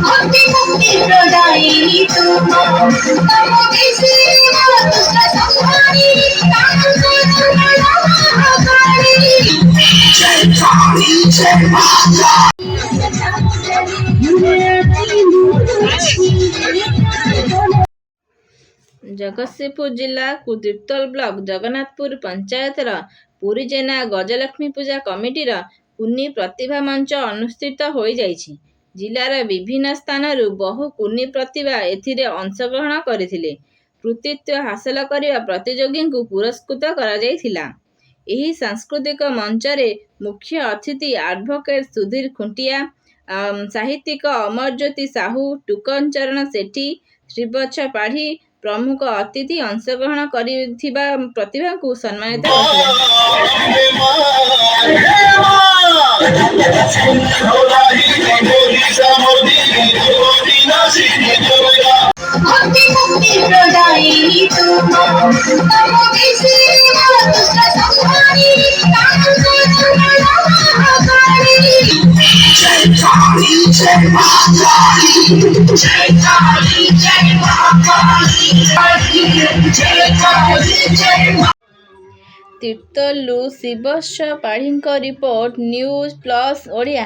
भक्ति मुक्ति प्रदायिनी तुम तम देशे दुष्ट संहारी जय काली जय माता। जगतसिंहपुर जिला तिर्तोल ब्लॉक जगन्नाथपुर पंचायतर पुरीजेना गजलक्ष्मी पूजा कमिटीर कुन्नी प्रतिभा मंच अनुष्ठित हो जाइछि। जिलार विभिन्न स्थानरू बहु कुन्नी प्रतिभा एथिरे अंशग्रहण करथिले। कृतित्व हासिल करिबा प्रतियोगी को पुरस्कृत करा जाइथिला। एही सांस्कृतिक मंचरे मुख्य अतिथि एडवोकेट सुधीर खुंटिया, साहित्यिक अमरज्योति साहू, टुकन चरण सेठी, श्रीवत्स पाढ़ी प्रमुख अतिथि अंशग्रहण करिथिबा प्रतिभा को सम्मानित भक्ति मुक्ति प्रदायिनी तुम तम देशे दुष्ट संहारी जय काली जय माता, जय काली जय माता, जय काली जय माता। तिर्तोलु शिवस्स पाढ़ीଙ୍କ रिपोर्ट न्यूज प्लस ओडिया।